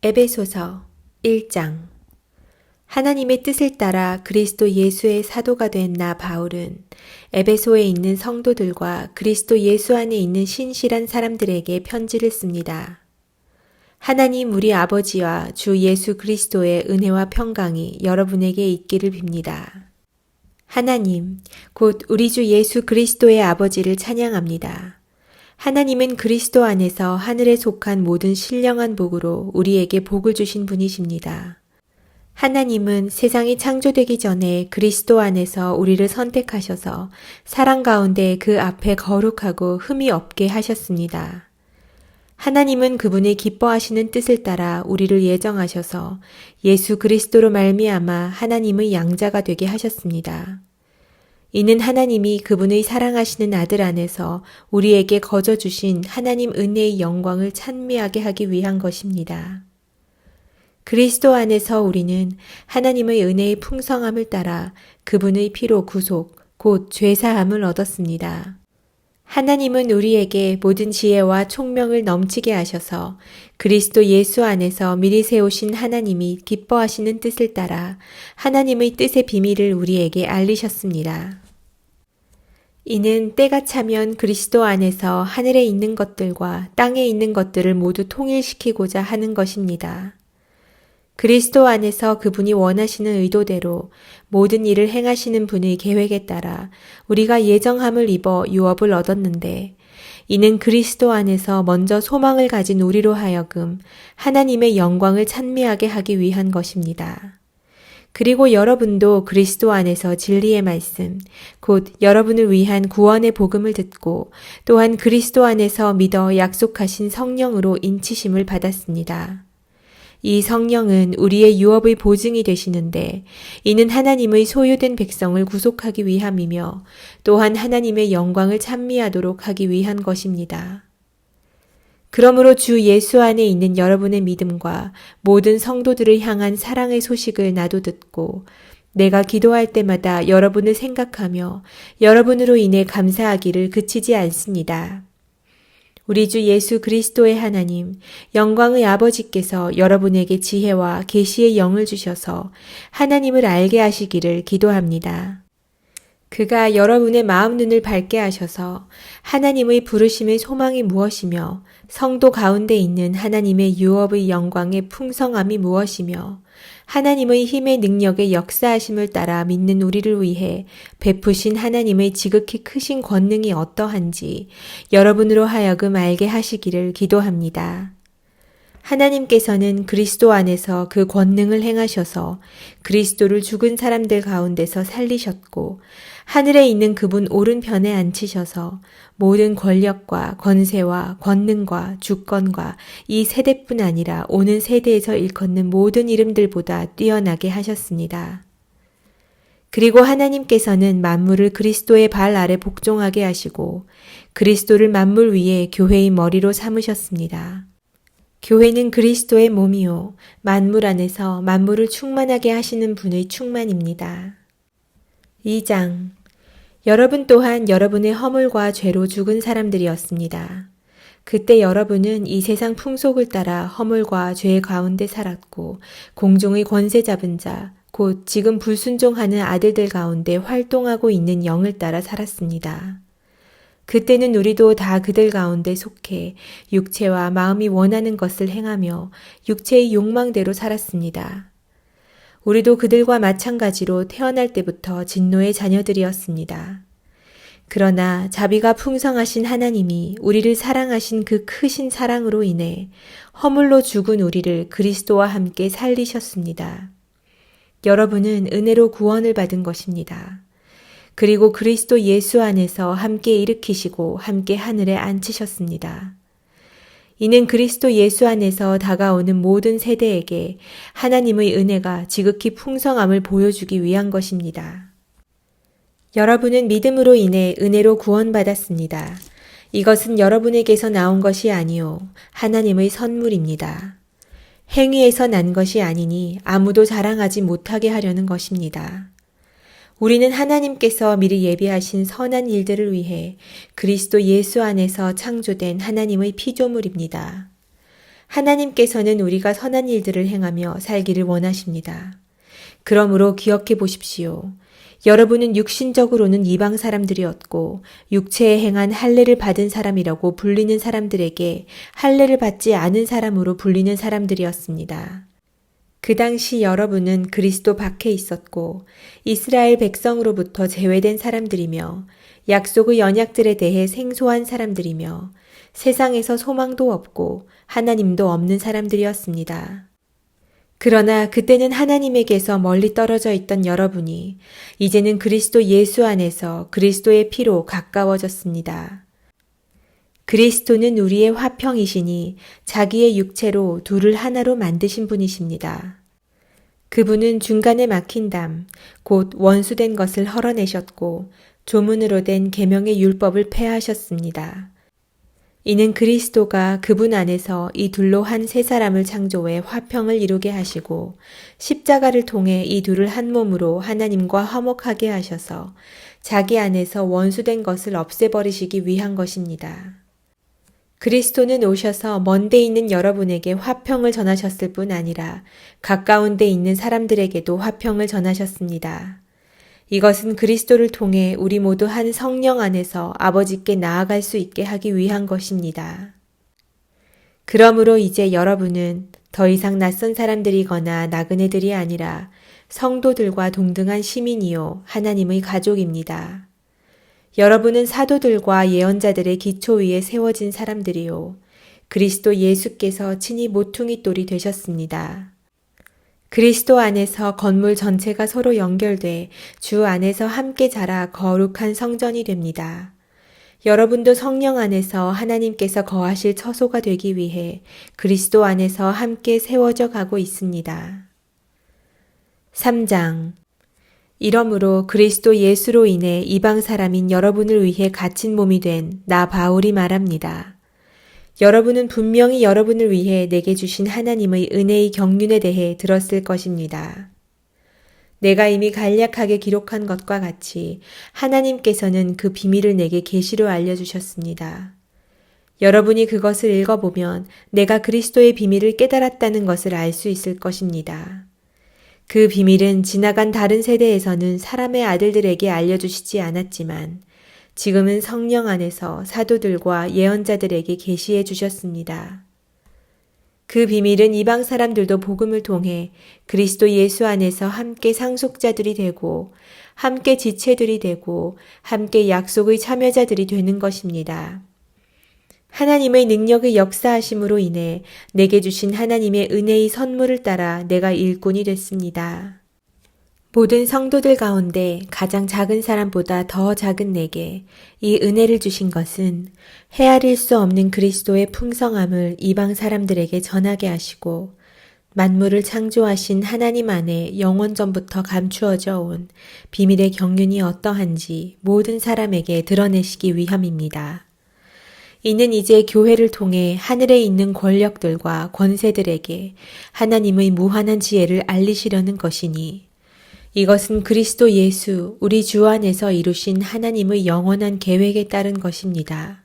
에베소서 1장. 하나님의 뜻을 따라 그리스도 예수의 사도가 된 나 바울은 에베소에 있는 성도들과 그리스도 예수 안에 있는 신실한 사람들에게 편지를 씁니다. 하나님 우리 아버지와 주 예수 그리스도의 은혜와 평강이 여러분에게 있기를 빕니다. 하나님, 곧 우리 주 예수 그리스도의 아버지를 찬양합니다. 하나님은 그리스도 안에서 하늘에 속한 모든 신령한 복으로 우리에게 복을 주신 분이십니다. 하나님은 세상이 창조되기 전에 그리스도 안에서 우리를 선택하셔서 사랑 가운데 그 앞에 거룩하고 흠이 없게 하셨습니다. 하나님은 그분의 기뻐하시는 뜻을 따라 우리를 예정하셔서 예수 그리스도로 말미암아 하나님의 양자가 되게 하셨습니다. 이는 하나님이 그분의 사랑하시는 아들 안에서 우리에게 거저 주신 하나님 은혜의 영광을 찬미하게 하기 위한 것입니다. 그리스도 안에서 우리는 하나님의 은혜의 풍성함을 따라 그분의 피로 구속, 곧 죄사함을 얻었습니다. 하나님은 우리에게 모든 지혜와 총명을 넘치게 하셔서 그리스도 예수 안에서 미리 세우신 하나님이 기뻐하시는 뜻을 따라 하나님의 뜻의 비밀을 우리에게 알리셨습니다. 이는 때가 차면 그리스도 안에서 하늘에 있는 것들과 땅에 있는 것들을 모두 통일시키고자 하는 것입니다. 그리스도 안에서 그분이 원하시는 의도대로 모든 일을 행하시는 분의 계획에 따라 우리가 예정함을 입어 유업을 얻었는데, 이는 그리스도 안에서 먼저 소망을 가진 우리로 하여금 하나님의 영광을 찬미하게 하기 위한 것입니다. 그리고 여러분도 그리스도 안에서 진리의 말씀, 곧 여러분을 위한 구원의 복음을 듣고 또한 그리스도 안에서 믿어 약속하신 성령으로 인치심을 받았습니다. 이 성령은 우리의 유업의 보증이 되시는데, 이는 하나님의 소유된 백성을 구속하기 위함이며 또한 하나님의 영광을 찬미하도록 하기 위한 것입니다. 그러므로 주 예수 안에 있는 여러분의 믿음과 모든 성도들을 향한 사랑의 소식을 나도 듣고 내가 기도할 때마다 여러분을 생각하며 여러분으로 인해 감사하기를 그치지 않습니다. 우리 주 예수 그리스도의 하나님, 영광의 아버지께서 여러분에게 지혜와 계시의 영을 주셔서 하나님을 알게 하시기를 기도합니다. 그가 여러분의 마음 눈을 밝게 하셔서 하나님의 부르심의 소망이 무엇이며 성도 가운데 있는 하나님의 유업의 영광의 풍성함이 무엇이며 하나님의 힘의 능력의 역사하심을 따라 믿는 우리를 위해 베푸신 하나님의 지극히 크신 권능이 어떠한지 여러분으로 하여금 알게 하시기를 기도합니다. 하나님께서는 그리스도 안에서 그 권능을 행하셔서 그리스도를 죽은 사람들 가운데서 살리셨고 하늘에 있는 그분 오른편에 앉히셔서 모든 권력과 권세와 권능과 주권과 이 세대뿐 아니라 오는 세대에서 일컫는 모든 이름들보다 뛰어나게 하셨습니다. 그리고 하나님께서는 만물을 그리스도의 발 아래 복종하게 하시고 그리스도를 만물 위에 교회의 머리로 삼으셨습니다. 교회는 그리스도의 몸이요 만물 안에서 만물을 충만하게 하시는 분의 충만입니다. 2장. 여러분 또한 여러분의 허물과 죄로 죽은 사람들이었습니다. 그때 여러분은 이 세상 풍속을 따라 허물과 죄 가운데 살았고 공중의 권세 잡은 자, 곧 지금 불순종하는 아들들 가운데 활동하고 있는 영을 따라 살았습니다. 그때는 우리도 다 그들 가운데 속해 육체와 마음이 원하는 것을 행하며 육체의 욕망대로 살았습니다. 우리도 그들과 마찬가지로 태어날 때부터 진노의 자녀들이었습니다. 그러나 자비가 풍성하신 하나님이 우리를 사랑하신 그 크신 사랑으로 인해 허물로 죽은 우리를 그리스도와 함께 살리셨습니다. 여러분은 은혜로 구원을 받은 것입니다. 그리고 그리스도 예수 안에서 함께 일으키시고 함께 하늘에 앉히셨습니다. 이는 그리스도 예수 안에서 다가오는 모든 세대에게 하나님의 은혜가 지극히 풍성함을 보여주기 위한 것입니다. 여러분은 믿음으로 인해 은혜로 구원받았습니다. 이것은 여러분에게서 나온 것이 아니요 하나님의 선물입니다. 행위에서 난 것이 아니니 아무도 자랑하지 못하게 하려는 것입니다. 우리는 하나님께서 미리 예비하신 선한 일들을 위해 그리스도 예수 안에서 창조된 하나님의 피조물입니다. 하나님께서는 우리가 선한 일들을 행하며 살기를 원하십니다. 그러므로 기억해 보십시오. 여러분은 육신적으로는 이방 사람들이었고 육체에 행한 할례를 받은 사람이라고 불리는 사람들에게 할례를 받지 않은 사람으로 불리는 사람들이었습니다. 그 당시 여러분은 그리스도 밖에 있었고 이스라엘 백성으로부터 제외된 사람들이며 약속의 언약들에 대해 생소한 사람들이며 세상에서 소망도 없고 하나님도 없는 사람들이었습니다. 그러나 그때는 하나님에게서 멀리 떨어져 있던 여러분이 이제는 그리스도 예수 안에서 그리스도의 피로 가까워졌습니다. 그리스도는 우리의 화평이시니 자기의 육체로 둘을 하나로 만드신 분이십니다. 그분은 중간에 막힌 담, 곧 원수된 것을 헐어내셨고 조문으로 된 계명의 율법을 폐하셨습니다. 이는 그리스도가 그분 안에서 이 둘로 한 세 사람을 창조해 화평을 이루게 하시고 십자가를 통해 이 둘을 한 몸으로 하나님과 화목하게 하셔서 자기 안에서 원수된 것을 없애버리시기 위한 것입니다. 그리스도는 오셔서 먼 데 있는 여러분에게 화평을 전하셨을 뿐 아니라 가까운 데 있는 사람들에게도 화평을 전하셨습니다. 이것은 그리스도를 통해 우리 모두 한 성령 안에서 아버지께 나아갈 수 있게 하기 위한 것입니다. 그러므로 이제 여러분은 더 이상 낯선 사람들이거나 나그네들이 아니라 성도들과 동등한 시민이요 하나님의 가족입니다. 여러분은 사도들과 예언자들의 기초 위에 세워진 사람들이요 그리스도 예수께서 친히 모퉁이 돌이 되셨습니다. 그리스도 안에서 건물 전체가 서로 연결돼 주 안에서 함께 자라 거룩한 성전이 됩니다. 여러분도 성령 안에서 하나님께서 거하실 처소가 되기 위해 그리스도 안에서 함께 세워져 가고 있습니다. 3장 이러므로 그리스도 예수로 인해 이방 사람인 여러분을 위해 갇힌 몸이 된 나 바울이 말합니다. 여러분은 분명히 여러분을 위해 내게 주신 하나님의 은혜의 경륜에 대해 들었을 것입니다. 내가 이미 간략하게 기록한 것과 같이 하나님께서는 그 비밀을 내게 계시로 알려주셨습니다. 여러분이 그것을 읽어보면 내가 그리스도의 비밀을 깨달았다는 것을 알 수 있을 것입니다. 그 비밀은 지나간 다른 세대에서는 사람의 아들들에게 알려주시지 않았지만 지금은 성령 안에서 사도들과 예언자들에게 계시해 주셨습니다. 그 비밀은 이방 사람들도 복음을 통해 그리스도 예수 안에서 함께 상속자들이 되고 함께 지체들이 되고 함께 약속의 참여자들이 되는 것입니다. 하나님의 능력의 역사하심으로 인해 내게 주신 하나님의 은혜의 선물을 따라 내가 일꾼이 됐습니다. 모든 성도들 가운데 가장 작은 사람보다 더 작은 내게 이 은혜를 주신 것은 헤아릴 수 없는 그리스도의 풍성함을 이방 사람들에게 전하게 하시고 만물을 창조하신 하나님 안에 영원전부터 감추어져 온 비밀의 경륜이 어떠한지 모든 사람에게 드러내시기 위함입니다. 이는 이제 교회를 통해 하늘에 있는 권력들과 권세들에게 하나님의 무한한 지혜를 알리시려는 것이니 이것은 그리스도 예수 우리 주 안에서 이루신 하나님의 영원한 계획에 따른 것입니다.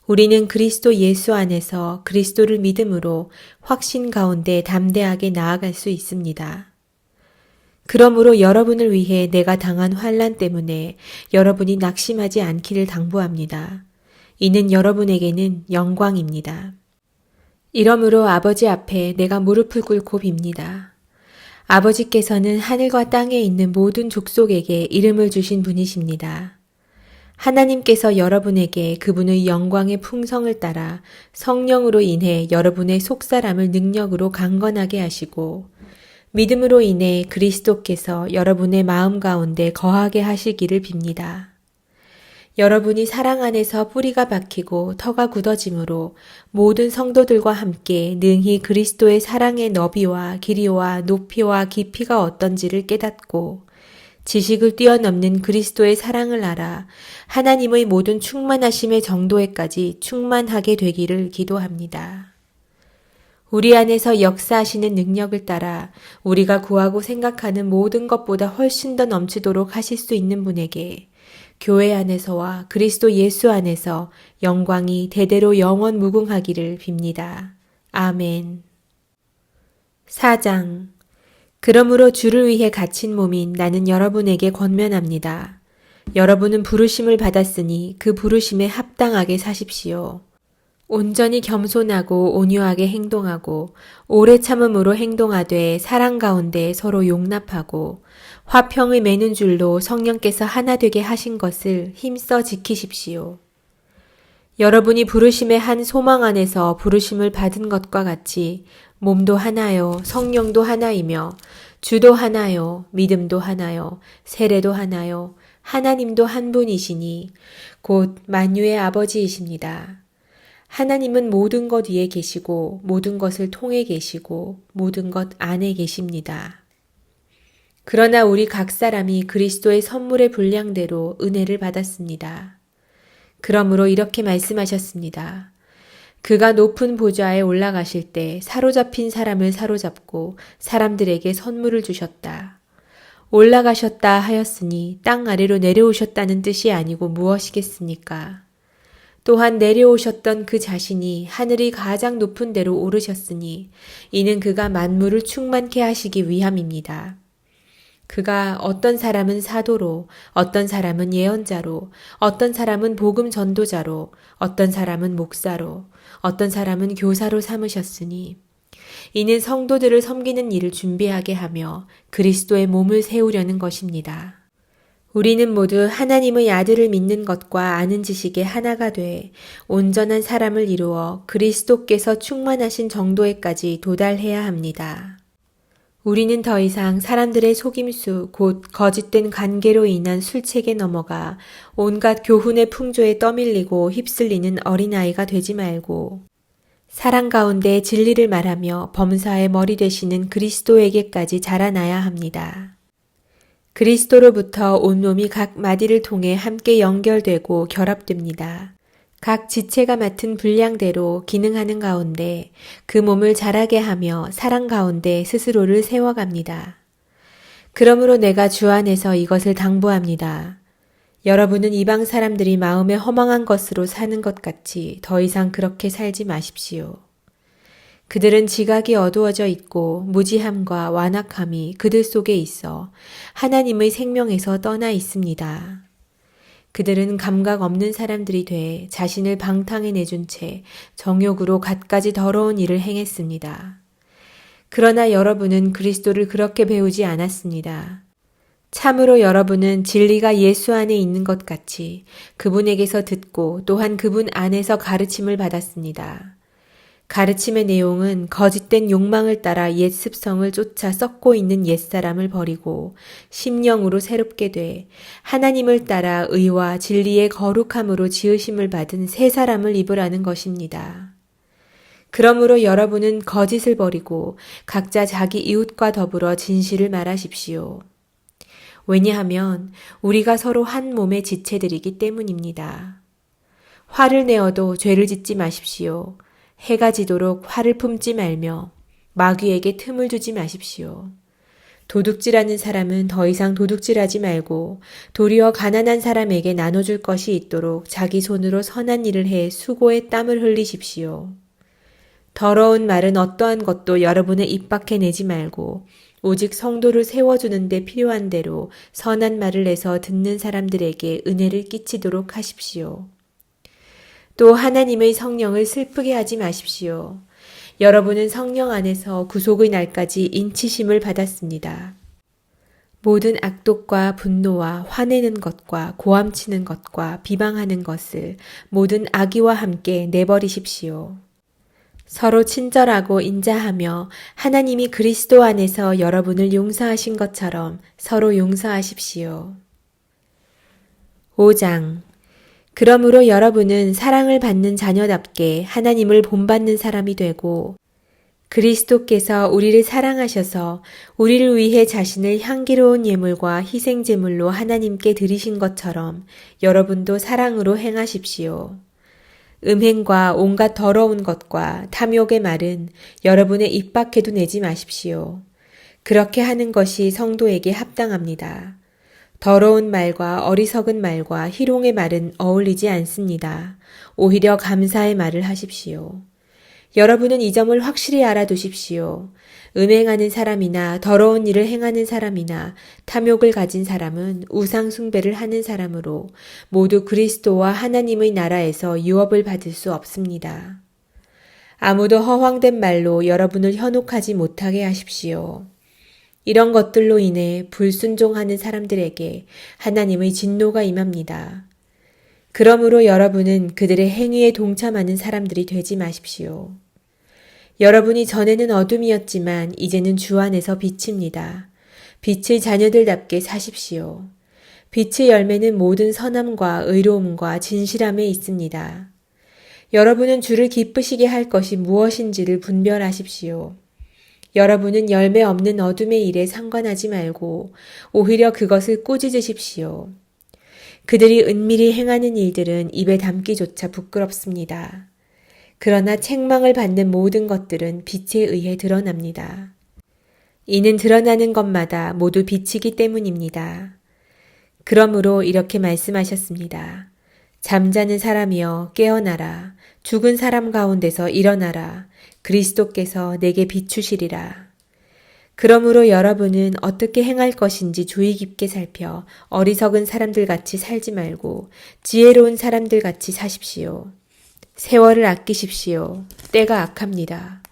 우리는 그리스도 예수 안에서 그리스도를 믿음으로 확신 가운데 담대하게 나아갈 수 있습니다. 그러므로 여러분을 위해 내가 당한 환난 때문에 여러분이 낙심하지 않기를 당부합니다. 이는 여러분에게는 영광입니다. 이러므로 아버지 앞에 내가 무릎을 꿇고 빕니다. 아버지께서는 하늘과 땅에 있는 모든 족속에게 이름을 주신 분이십니다. 하나님께서 여러분에게 그분의 영광의 풍성을 따라 성령으로 인해 여러분의 속사람을 능력으로 강건하게 하시고 믿음으로 인해 그리스도께서 여러분의 마음 가운데 거하게 하시기를 빕니다. 여러분이 사랑 안에서 뿌리가 박히고 터가 굳어짐으로 모든 성도들과 함께 능히 그리스도의 사랑의 너비와 길이와 높이와 깊이가 어떤지를 깨닫고 지식을 뛰어넘는 그리스도의 사랑을 알아 하나님의 모든 충만하심의 정도에까지 충만하게 되기를 기도합니다. 우리 안에서 역사하시는 능력을 따라 우리가 구하고 생각하는 모든 것보다 훨씬 더 넘치도록 하실 수 있는 분에게 교회 안에서와 그리스도 예수 안에서 영광이 대대로 영원 무궁하기를 빕니다. 아멘. 4장. 그러므로 주를 위해 갇힌 몸인 나는 여러분에게 권면합니다. 여러분은 부르심을 받았으니 그 부르심에 합당하게 사십시오. 온전히 겸손하고 온유하게 행동하고 오래 참음으로 행동하되 사랑 가운데 서로 용납하고 화평을 맺는 줄로 성령께서 하나 되게 하신 것을 힘써 지키십시오. 여러분이 부르심의 한 소망 안에서 부르심을 받은 것과 같이 몸도 하나요, 성령도 하나이며 주도 하나요, 믿음도 하나요, 세례도 하나요, 하나님도 한 분이시니 곧 만유의 아버지이십니다. 하나님은 모든 것 위에 계시고 모든 것을 통해 계시고 모든 것 안에 계십니다. 그러나 우리 각 사람이 그리스도의 선물의 분량대로 은혜를 받았습니다. 그러므로 이렇게 말씀하셨습니다. 그가 높은 보좌에 올라가실 때 사로잡힌 사람을 사로잡고 사람들에게 선물을 주셨다. 올라가셨다 하였으니 땅 아래로 내려오셨다는 뜻이 아니고 무엇이겠습니까? 또한 내려오셨던 그 자신이 하늘이 가장 높은 데로 오르셨으니 이는 그가 만물을 충만케 하시기 위함입니다. 그가 어떤 사람은 사도로, 어떤 사람은 예언자로, 어떤 사람은 복음 전도자로, 어떤 사람은 목사로, 어떤 사람은 교사로 삼으셨으니 이는 성도들을 섬기는 일을 준비하게 하며 그리스도의 몸을 세우려는 것입니다. 우리는 모두 하나님의 아들을 믿는 것과 아는 지식에 하나가 돼 온전한 사람을 이루어 그리스도께서 충만하신 정도에까지 도달해야 합니다. 우리는 더 이상 사람들의 속임수 곧 거짓된 관계로 인한 술책에 넘어가 온갖 교훈의 풍조에 떠밀리고 휩쓸리는 어린아이가 되지 말고 사랑 가운데 진리를 말하며 범사의 머리 되시는 그리스도에게까지 자라나야 합니다. 그리스도로부터 온몸이 각 마디를 통해 함께 연결되고 결합됩니다. 각 지체가 맡은 분량대로 기능하는 가운데 그 몸을 자라게 하며 사랑 가운데 스스로를 세워갑니다. 그러므로 내가 주 안에서 이것을 당부합니다. 여러분은 이방 사람들이 마음에 허망한 것으로 사는 것 같이 더 이상 그렇게 살지 마십시오. 그들은 지각이 어두워져 있고 무지함과 완악함이 그들 속에 있어 하나님의 생명에서 떠나 있습니다. 그들은 감각 없는 사람들이 돼 자신을 방탕에 내준 채 정욕으로 갖가지 더러운 일을 행했습니다. 그러나 여러분은 그리스도를 그렇게 배우지 않았습니다. 참으로 여러분은 진리가 예수 안에 있는 것 같이 그분에게서 듣고 또한 그분 안에서 가르침을 받았습니다. 가르침의 내용은 거짓된 욕망을 따라 옛 습성을 쫓아 썩고 있는 옛사람을 버리고 심령으로 새롭게 돼 하나님을 따라 의와 진리의 거룩함으로 지으심을 받은 새 사람을 입으라는 것입니다. 그러므로 여러분은 거짓을 버리고 각자 자기 이웃과 더불어 진실을 말하십시오. 왜냐하면 우리가 서로 한 몸의 지체들이기 때문입니다. 화를 내어도 죄를 짓지 마십시오. 해가 지도록 화를 품지 말며 마귀에게 틈을 주지 마십시오. 도둑질하는 사람은 더 이상 도둑질하지 말고 도리어 가난한 사람에게 나눠줄 것이 있도록 자기 손으로 선한 일을 해 수고의 땀을 흘리십시오. 더러운 말은 어떠한 것도 여러분의 입 밖에 내지 말고 오직 성도를 세워주는 데 필요한 대로 선한 말을 내서 듣는 사람들에게 은혜를 끼치도록 하십시오. 또 하나님의 성령을 슬프게 하지 마십시오. 여러분은 성령 안에서 구속의 날까지 인치심을 받았습니다. 모든 악독과 분노와 화내는 것과 고함치는 것과 비방하는 것을 모든 악의와 함께 내버리십시오. 서로 친절하고 인자하며 하나님이 그리스도 안에서 여러분을 용서하신 것처럼 서로 용서하십시오. 5장. 그러므로 여러분은 사랑을 받는 자녀답게 하나님을 본받는 사람이 되고 그리스도께서 우리를 사랑하셔서 우리를 위해 자신을 향기로운 예물과 희생제물로 하나님께 드리신 것처럼 여러분도 사랑으로 행하십시오. 음행과 온갖 더러운 것과 탐욕의 말은 여러분의 입 밖에도 내지 마십시오. 그렇게 하는 것이 성도에게 합당합니다. 더러운 말과 어리석은 말과 희롱의 말은 어울리지 않습니다. 오히려 감사의 말을 하십시오. 여러분은 이 점을 확실히 알아두십시오. 음행하는 사람이나 더러운 일을 행하는 사람이나 탐욕을 가진 사람은 우상 숭배를 하는 사람으로 모두 그리스도와 하나님의 나라에서 유업을 받을 수 없습니다. 아무도 허황된 말로 여러분을 현혹하지 못하게 하십시오. 이런 것들로 인해 불순종하는 사람들에게 하나님의 진노가 임합니다. 그러므로 여러분은 그들의 행위에 동참하는 사람들이 되지 마십시오. 여러분이 전에는 어둠이었지만 이제는 주 안에서 빛입니다. 빛의 자녀들답게 사십시오. 빛의 열매는 모든 선함과 의로움과 진실함에 있습니다. 여러분은 주를 기쁘시게 할 것이 무엇인지를 분별하십시오. 여러분은 열매 없는 어둠의 일에 상관하지 말고 오히려 그것을 꾸짖으십시오. 그들이 은밀히 행하는 일들은 입에 담기조차 부끄럽습니다. 그러나 책망을 받는 모든 것들은 빛에 의해 드러납니다. 이는 드러나는 것마다 모두 빛이기 때문입니다. 그러므로 이렇게 말씀하셨습니다. 잠자는 사람이여 깨어나라. 죽은 사람 가운데서 일어나라. 그리스도께서 내게 비추시리라. 그러므로 여러분은 어떻게 행할 것인지 주의 깊게 살펴 어리석은 사람들 같이 살지 말고 지혜로운 사람들 같이 사십시오. 세월을 아끼십시오. 때가 악합니다.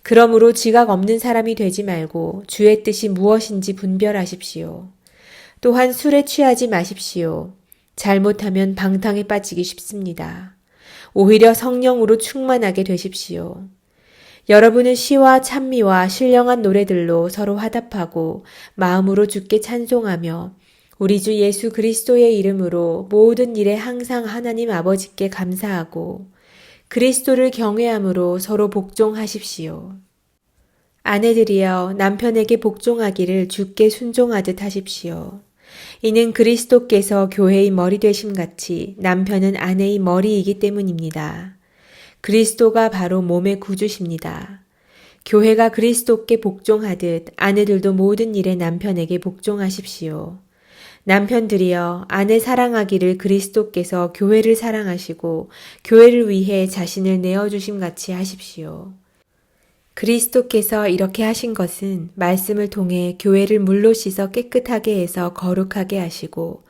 그러므로 지각 없는 사람이 되지 말고 주의 뜻이 무엇인지 분별하십시오. 또한 술에 취하지 마십시오. 잘못하면 방탕에 빠지기 쉽습니다. 오히려 성령으로 충만하게 되십시오. 여러분은 시와 찬미와 신령한 노래들로 서로 화답하고 마음으로 주께 찬송하며 우리 주 예수 그리스도의 이름으로 모든 일에 항상 하나님 아버지께 감사하고 그리스도를 경외함으로 서로 복종하십시오. 아내들이여 남편에게 복종하기를 주께 순종하듯 하십시오. 이는 그리스도께서 교회의 머리 되심 같이 남편은 아내의 머리이기 때문입니다. 그리스도가 바로 몸의 구주십니다. 교회가 그리스도께 복종하듯 아내들도 모든 일에 남편에게 복종하십시오. 남편들이여 아내 사랑하기를 그리스도께서 교회를 사랑하시고 교회를 위해 자신을 내어주심 같이 하십시오. 그리스도께서 이렇게 하신 것은 말씀을 통해 교회를 물로 씻어 깨끗하게 해서 거룩하게 하시고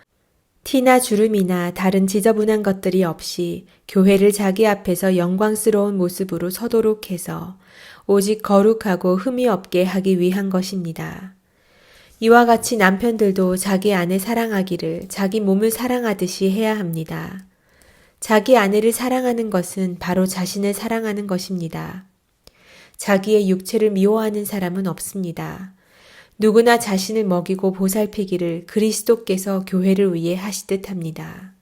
티나 주름이나 다른 지저분한 것들이 없이 교회를 자기 앞에서 영광스러운 모습으로 서도록 해서 오직 거룩하고 흠이 없게 하기 위한 것입니다. 이와 같이 남편들도 자기 아내 사랑하기를 자기 몸을 사랑하듯이 해야 합니다. 자기 아내를 사랑하는 것은 바로 자신을 사랑하는 것입니다. 자기의 육체를 미워하는 사람은 없습니다. 누구나 자신을 먹이고 보살피기를 그리스도께서 교회를 위해 하시듯 합니다.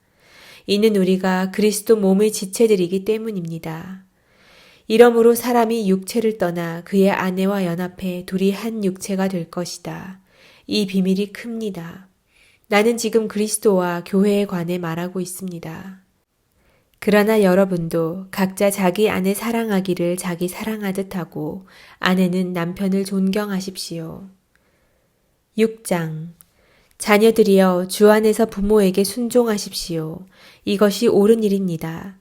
이는 우리가 그리스도 몸의 지체들이기 때문입니다. 이러므로 사람이 육체를 떠나 그의 아내와 연합해 둘이 한 육체가 될 것이다. 이 비밀이 큽니다. 나는 지금 그리스도와 교회에 관해 말하고 있습니다. 그러나 여러분도 각자 자기 아내 사랑하기를 자기 사랑하듯 하고 아내는 남편을 존경하십시오. 6장 자녀들이여 주 안에서 부모에게 순종하십시오. 이것이 옳은 일입니다.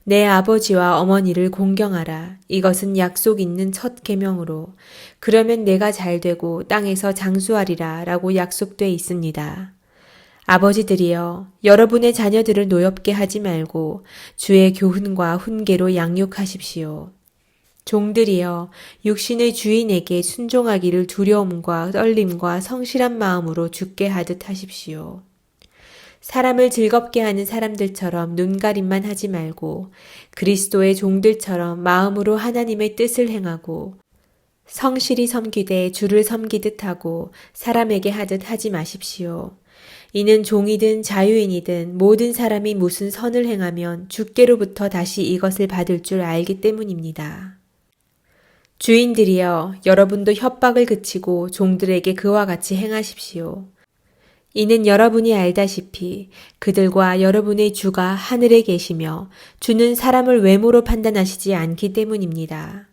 내 아버지와 어머니를 공경하라. 이것은 약속 있는 첫 계명으로 그러면 내가 잘되고 땅에서 장수하리라 라고 약속돼 있습니다. 아버지들이여 여러분의 자녀들을 노엽게 하지 말고 주의 교훈과 훈계로 양육하십시오. 종들이여 육신의 주인에게 순종하기를 두려움과 떨림과 성실한 마음으로 주께 하듯 하십시오. 사람을 즐겁게 하는 사람들처럼 눈가림만 하지 말고 그리스도의 종들처럼 마음으로 하나님의 뜻을 행하고 성실히 섬기되 주를 섬기듯 하고 사람에게 하듯 하지 마십시오. 이는 종이든 자유인이든 모든 사람이 무슨 선을 행하면 주께로부터 다시 이것을 받을 줄 알기 때문입니다. 주인들이여 여러분도 협박을 그치고 종들에게 그와 같이 행하십시오. 이는 여러분이 알다시피 그들과 여러분의 주가 하늘에 계시며 주는 사람을 외모로 판단하시지 않기 때문입니다.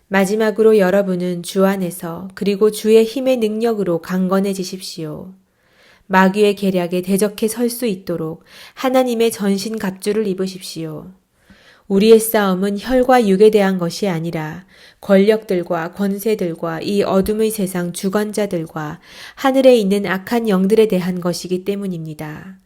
마지막으로 여러분은 주 안에서 그리고 주의 힘의 능력으로 강건해지십시오. 마귀의 계략에 대적해 설 수 있도록 하나님의 전신 갑주를 입으십시오. 우리의 싸움은 혈과 육에 대한 것이 아니라 권력들과 권세들과 이 어둠의 세상 주관자들과 하늘에 있는 악한 영들에 대한 것이기 때문입니다.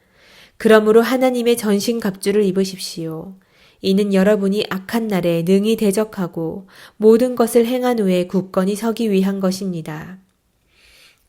그러므로 하나님의 전신갑주를 입으십시오. 이는 여러분이 악한 날에 능히 대적하고 모든 것을 행한 후에 굳건히 서기 위한 것입니다.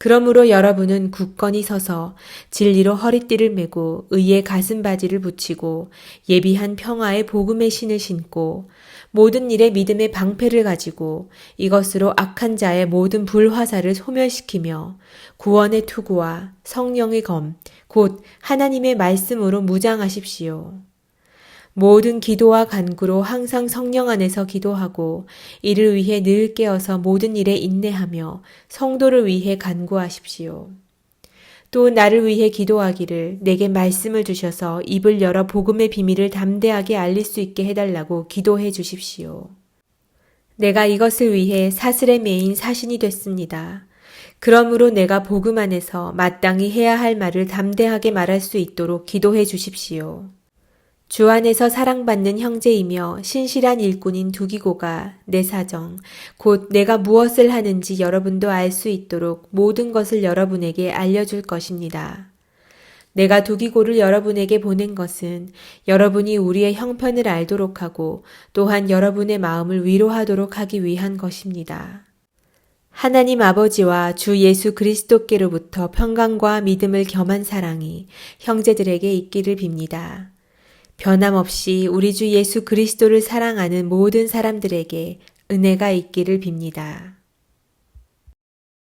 그러므로 여러분은 굳건히 서서 진리로 허리띠를 메고 의의 가슴바지를 붙이고 예비한 평화의 복음의 신을 신고 모든 일에 믿음의 방패를 가지고 이것으로 악한 자의 모든 불화살을 소멸시키며 구원의 투구와 성령의 검, 곧 하나님의 말씀으로 무장하십시오. 모든 기도와 간구로 항상 성령 안에서 기도하고 이를 위해 늘 깨어서 모든 일에 인내하며 성도를 위해 간구하십시오. 또 나를 위해 기도하기를 내게 말씀을 주셔서 입을 열어 복음의 비밀을 담대하게 알릴 수 있게 해달라고 기도해 주십시오. 내가 이것을 위해 사슬에 매인 사신이 됐습니다. 그러므로 내가 복음 안에서 마땅히 해야 할 말을 담대하게 말할 수 있도록 기도해 주십시오. 주 안에서 사랑받는 형제이며 신실한 일꾼인 두기고가 내 사정, 곧 내가 무엇을 하는지 여러분도 알 수 있도록 모든 것을 여러분에게 알려줄 것입니다. 내가 두기고를 여러분에게 보낸 것은 여러분이 우리의 형편을 알도록 하고 또한 여러분의 마음을 위로하도록 하기 위한 것입니다. 하나님 아버지와 주 예수 그리스도께로부터 평강과 믿음을 겸한 사랑이 형제들에게 있기를 빕니다. 변함없이 우리 주 예수 그리스도를 사랑하는 모든 사람들에게 은혜가 있기를 빕니다.